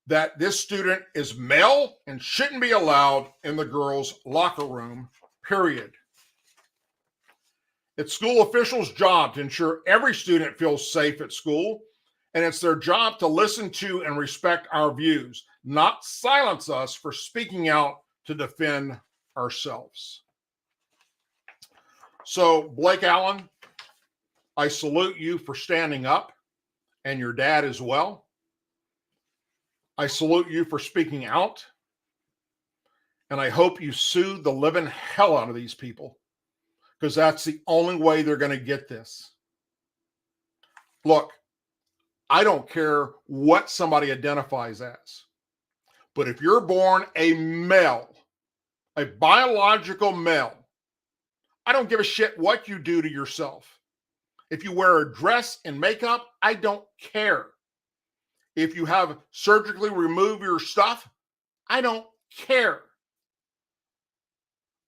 that this student is male and shouldn't be allowed in the girls' locker room, period. It's school officials' job to ensure every student feels safe at school, and it's their job to listen to and respect our views, not silence us for speaking out to defend ourselves. So, Blake Allen, I salute you for standing up, and your dad as well. I salute you for speaking out, and I hope you sue the living hell out of these people, because that's the only way they're going to get this. Look, I don't care what somebody identifies as, but if you're born a male, a biological male, I don't give a shit what you do to yourself. If you wear a dress and makeup, I don't care. If you have surgically removed your stuff, I don't care.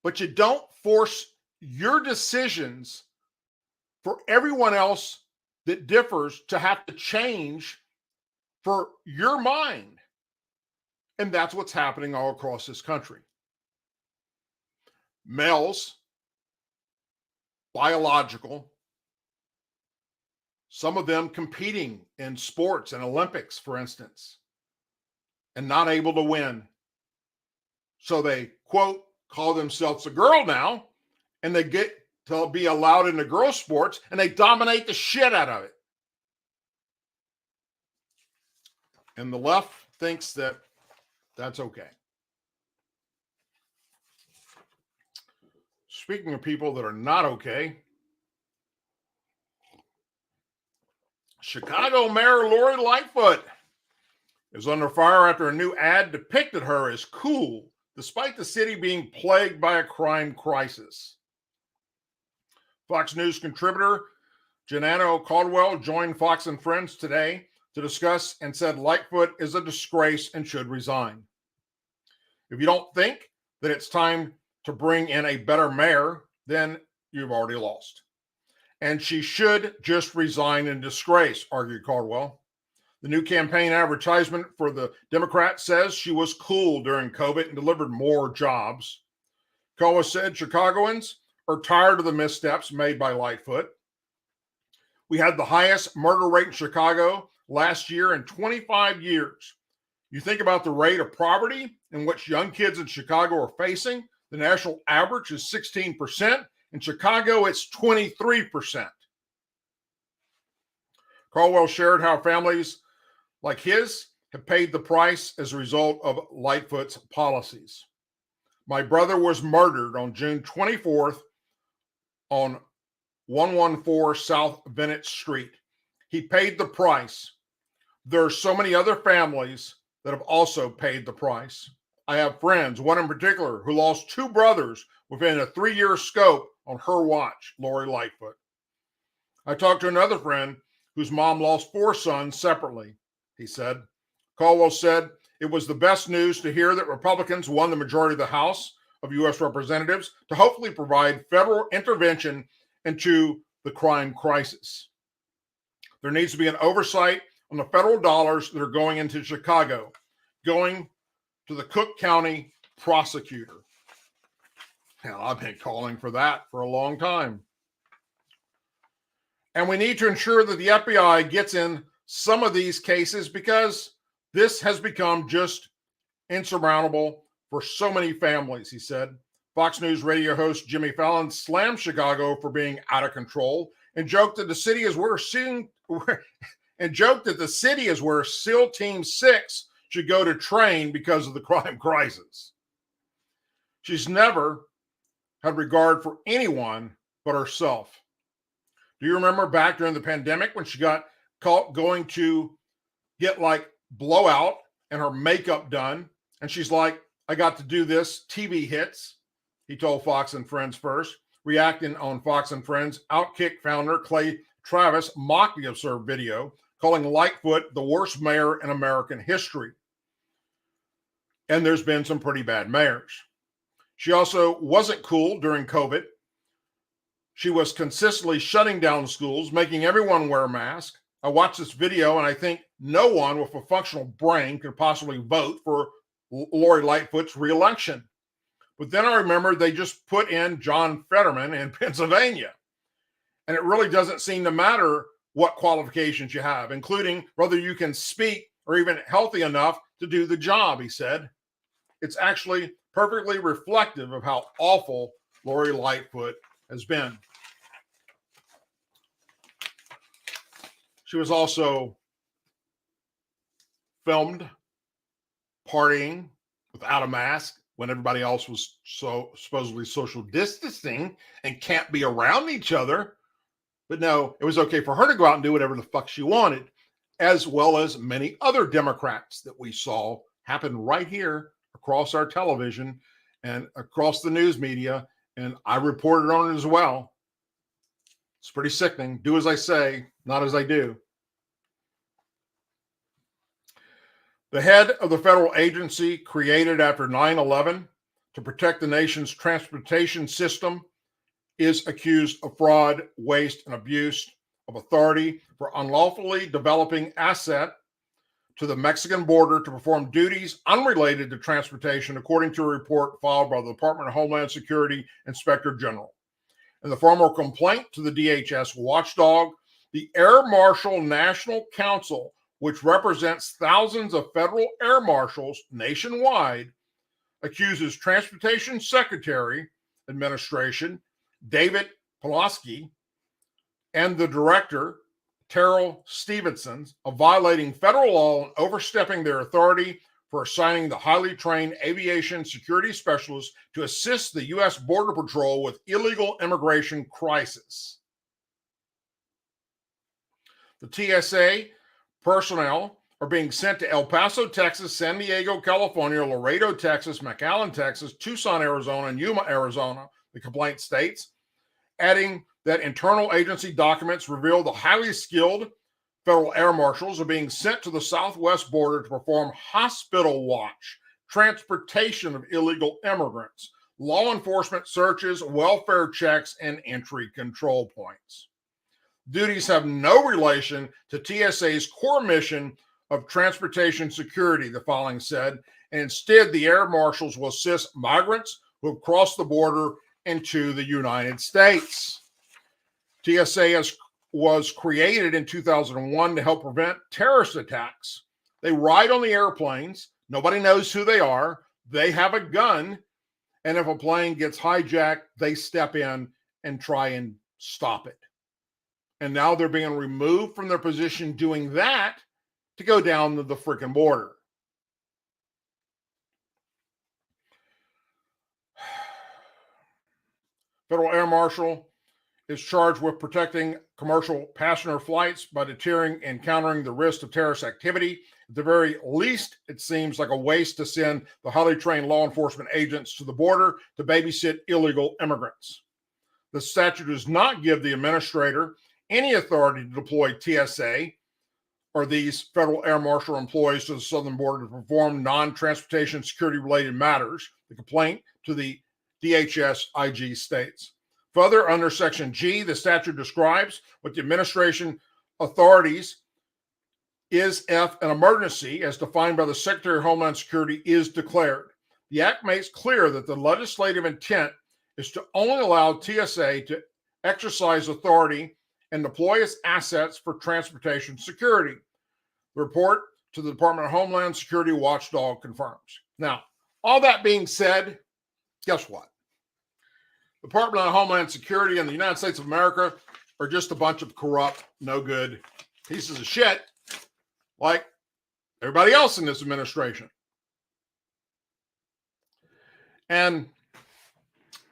But you don't force your decisions for everyone else that differs to have to change for your mind. And that's what's happening all across this country. Males, biological, some of them competing in sports and Olympics, for instance, and not able to win. So they, quote, call themselves a girl now, and they get to be allowed into girl sports, and they dominate the shit out of it. And the left thinks that that's okay. Speaking of people that are not okay, Chicago Mayor Lori Lightfoot is under fire after a new ad depicted her as cool, despite the city being plagued by a crime crisis. Fox News contributor Janano Caldwell joined Fox and Friends today to discuss and said Lightfoot is a disgrace and should resign. If you don't think that it's time to bring in a better mayor, then you've already lost. And she should just resign in disgrace, argued Caldwell. The new campaign advertisement for the Democrat says she was cool during COVID and delivered more jobs. Caldwell said Chicagoans are tired of the missteps made by Lightfoot. We had the highest murder rate in Chicago last year in 25 years. You think about the rate of poverty in which young kids in Chicago are facing, the national average is 16%. In Chicago, it's 23%. Caldwell shared how families like his have paid the price as a result of Lightfoot's policies. My brother was murdered on June 24th on 114 South Bennett Street. He paid the price. There are so many other families that have also paid the price. I have friends, one in particular, who lost two brothers within a 3-year scope on her watch, Lori Lightfoot. I talked to another friend whose mom lost 4 sons separately, he said. Caldwell said it was the best news to hear that Republicans won the majority of the House of U.S. Representatives to hopefully provide federal intervention into the crime crisis. There needs to be an oversight on the federal dollars that are going into Chicago, going to the Cook County prosecutor. Hell, I've been calling for that for a long time. And we need to ensure that the FBI gets in some of these cases because this has become just insurmountable for so many families, he said. Fox News radio host Jimmy Fallon slammed Chicago for being out of control and joked that the city is where SEAL Team 6 should go to train because of the crime crisis. She's never had regard for anyone but herself. Do you remember back during the pandemic when she got caught going to get like blowout and her makeup done? And she's like, I got to do this, TV hits, he told Fox and Friends first. Reacting on Fox and Friends, Outkick founder Clay Travis mocked the absurd video, calling Lightfoot the worst mayor in American history. And there's been some pretty bad mayors. She also wasn't cool during COVID. She was consistently shutting down schools, making everyone wear a mask. I watched this video and I think no one with a functional brain could possibly vote for Lori Lightfoot's reelection. But then I remember they just put in John Fetterman in Pennsylvania. And it really doesn't seem to matter what qualifications you have, including whether you can speak or even healthy enough to do the job, he said. It's actually perfectly reflective of how awful Lori Lightfoot has been. She was also filmed partying without a mask when everybody else was so supposedly social distancing and can't be around each other. But no, it was okay for her to go out and do whatever the fuck she wanted, as well as many other Democrats that we saw happen right here across our television and across the news media. And I reported on it as well. It's pretty sickening. Do as I say, not as I do. The head of the federal agency created after 9/11 to protect the nation's transportation system is accused of fraud, waste, and abuse of authority for unlawfully developing asset to the Mexican border to perform duties unrelated to transportation, according to a report filed by the Department of Homeland Security Inspector General. In the formal complaint to the DHS watchdog, the Air Marshal National Council, which represents thousands of federal air marshals nationwide, accuses Transportation Secretary Administration David Pulaski and the director, Terrell Stevenson, of violating federal law and overstepping their authority for assigning the highly trained aviation security specialists to assist the U.S. Border Patrol with illegal immigration crisis. The TSA personnel are being sent to El Paso, Texas, San Diego, California, Laredo, Texas, McAllen, Texas, Tucson, Arizona, and Yuma, Arizona, the complaint states, adding that internal agency documents reveal the highly skilled federal air marshals are being sent to the southwest border to perform hospital watch, transportation of illegal immigrants, law enforcement searches, welfare checks, and entry control points. Duties have no relation to TSA's core mission of transportation security, the filing said, and instead the air marshals will assist migrants who have crossed the border into the United States. TSA was created in 2001 to help prevent terrorist attacks. They ride on the airplanes. Nobody knows who they are. They have a gun. And if a plane gets hijacked, they step in and try and stop it. And now they're being removed from their position doing that to go down the freaking border. Federal Air Marshal is charged with protecting commercial passenger flights by deterring and countering the risk of terrorist activity. At the very least, it seems like a waste to send the highly trained law enforcement agents to the border to babysit illegal immigrants. The statute does not give the administrator any authority to deploy TSA or these federal air marshal employees to the southern border to perform non-transportation security related matters. The complaint to the DHS IG states. Further, under Section G, the statute describes what the administration authorities is if an emergency, as defined by the Secretary of Homeland Security, is declared. The act makes clear that the legislative intent is to only allow TSA to exercise authority and deploy its assets for transportation security. The report to the Department of Homeland Security watchdog confirms. Now, all that being said, guess what? The Department of Homeland Security and the United States of America are just a bunch of corrupt, no good pieces of shit like everybody else in this administration. And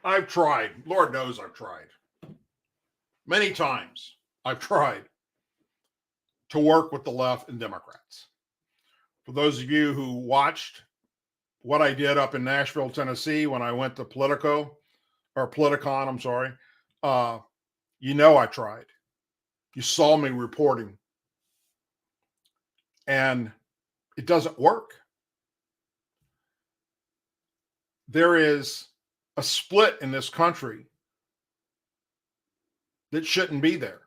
I've tried, Lord knows I've tried. Many times I've tried to work with the left and Democrats. For those of you who watched what I did up in Nashville, Tennessee, when I went to Politicon, you know I tried. You saw me reporting. And it doesn't work. There is a split in this country that shouldn't be there.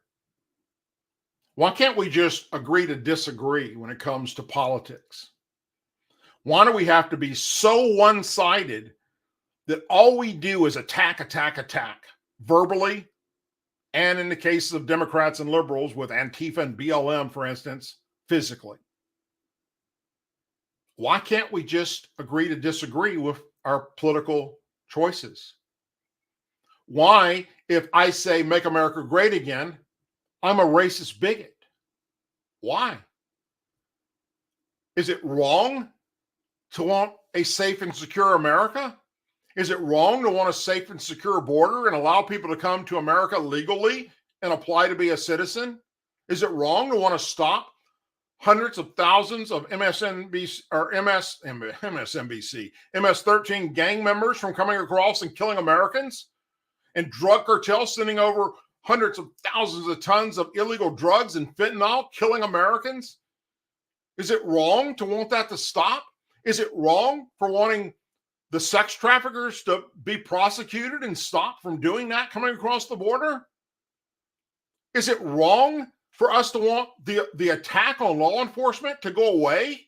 Why can't we just agree to disagree when it comes to politics? Why do we have to be so one-sided that all we do is attack, verbally, and in the cases of Democrats and liberals with Antifa and BLM, for instance, physically? Why can't we just agree to disagree with our political choices? Why, if I say make America great again, I'm a racist bigot? Why? Is it wrong to want a safe and secure America? Is it wrong to want a safe and secure border and allow people to come to America legally and apply to be a citizen? Is it wrong to want to stop hundreds of thousands of MS-13 gang members from coming across and killing Americans, and drug cartels sending over hundreds of thousands of tons of illegal drugs and fentanyl, killing Americans? Is it wrong to want that to stop? Is it wrong for wanting the sex traffickers to be prosecuted and stopped from doing that coming across the border? Is it wrong for us to want the attack on law enforcement to go away?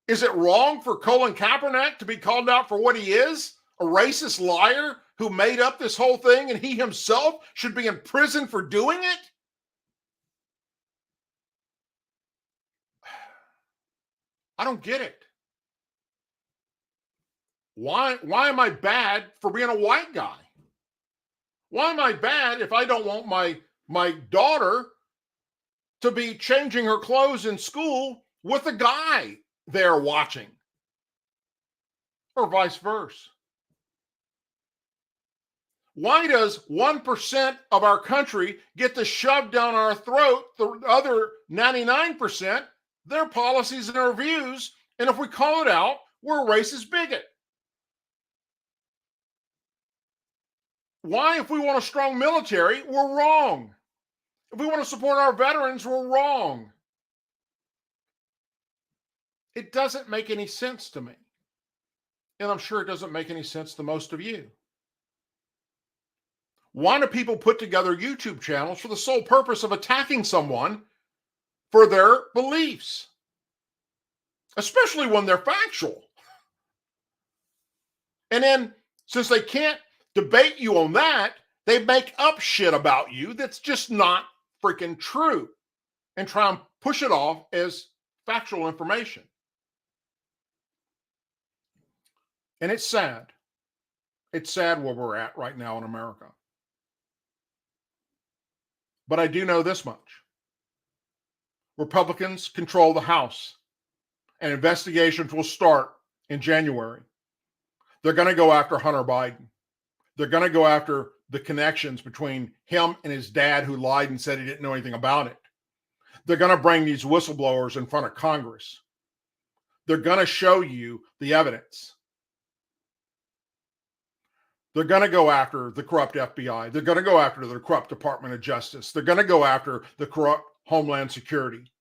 Is it wrong for Colin Kaepernick to be called out for what he is, a racist liar who made up this whole thing, and he himself should be in prison for doing it? I don't get it. Why am I bad for being a white guy? Why am I bad if I don't want my daughter to be changing her clothes in school with a guy there watching? Or vice versa. Why does 1% of our country get to shove down our throat the other 99%, their policies and their views, and if we call it out, we're a racist bigot? Why, if we want a strong military, we're wrong? If we want to support our veterans, we're wrong. It doesn't make any sense to me. And I'm sure it doesn't make any sense to most of you. Why do people put together YouTube channels for the sole purpose of attacking someone for their beliefs? Especially when they're factual. And then, since they can't debate you on that, they make up shit about you that's just not freaking true and try and push it off as factual information. And it's sad. It's sad where we're at right now in America. But I do know this much. Republicans control the House, and investigations will start in January. They're going to go after Hunter Biden. They're going to go after the connections between him and his dad, who lied and said he didn't know anything about it. They're going to bring these whistleblowers in front of Congress. They're going to show you the evidence. They're going to go after the corrupt FBI. They're going to go after the corrupt Department of Justice. They're going to go after the corrupt Homeland Security.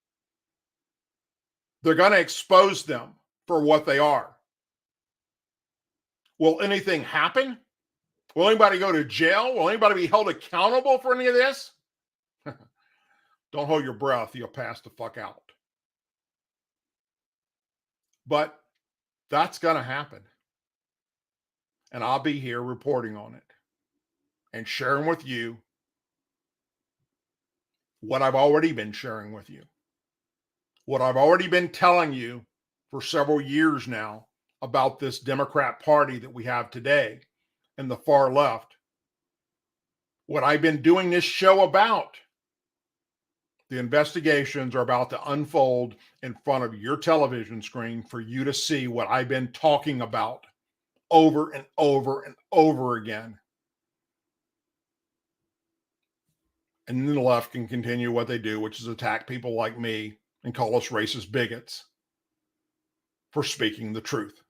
They're going to expose them for what they are. Will anything happen? Will anybody go to jail? Will anybody be held accountable for any of this? Don't hold your breath. You'll pass the fuck out. But that's going to happen. And I'll be here reporting on it and sharing with you what I've already been sharing with you, what I've already been telling you for several years now about this Democrat Party that we have today and the far left. What I've been doing this show about. The investigations are about to unfold in front of your television screen for you to see what I've been talking about over and over and over again. And then the left can continue what they do, which is attack people like me and call us racist bigots for speaking the truth.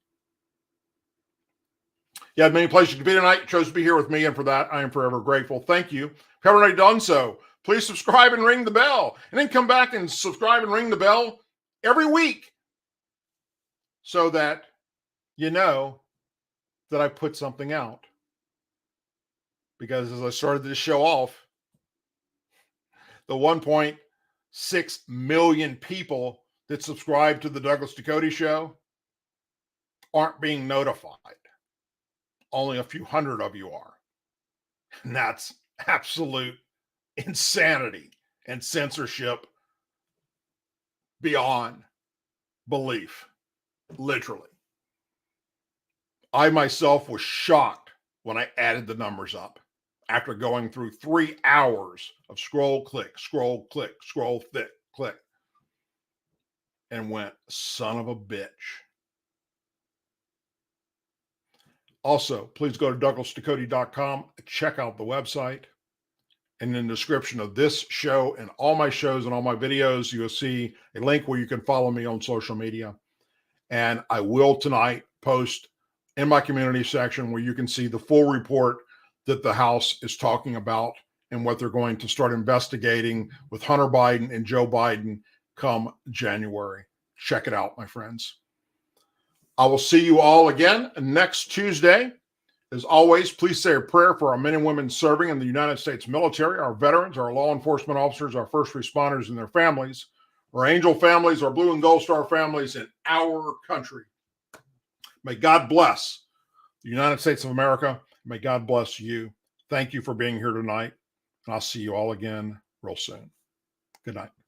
You had many places to be tonight. You chose to be here with me, and for that, I am forever grateful. Thank you. If you haven't already done so, please subscribe and ring the bell. And then come back and subscribe and ring the bell every week so that you know that I put something out. Because as I started this show off, the 1.6 million people that subscribe to the Douglas Ducote Show aren't being notified. Only a few hundred of you are. And that's absolute insanity and censorship beyond belief. Literally. I myself was shocked when I added the numbers up after going through 3 hours of scroll, click, scroll, click, scroll, click. and went, son of a bitch. Also, please go to DouglasDucote.com, check out the website. And in the description of this show and all my shows and all my videos, you'll see a link where you can follow me on social media. And I will tonight post in my community section where you can see the full report that the House is talking about and what they're going to start investigating with Hunter Biden and Joe Biden come January. Check it out, my friends. I will see you all again next Tuesday. As always, please say a prayer for our men and women serving in the United States military, our veterans, our law enforcement officers, our first responders and their families, our angel families, our blue and gold star families in our country. May God bless the United States of America. May God bless you. Thank you for being here tonight. And I'll see you all again real soon. Good night.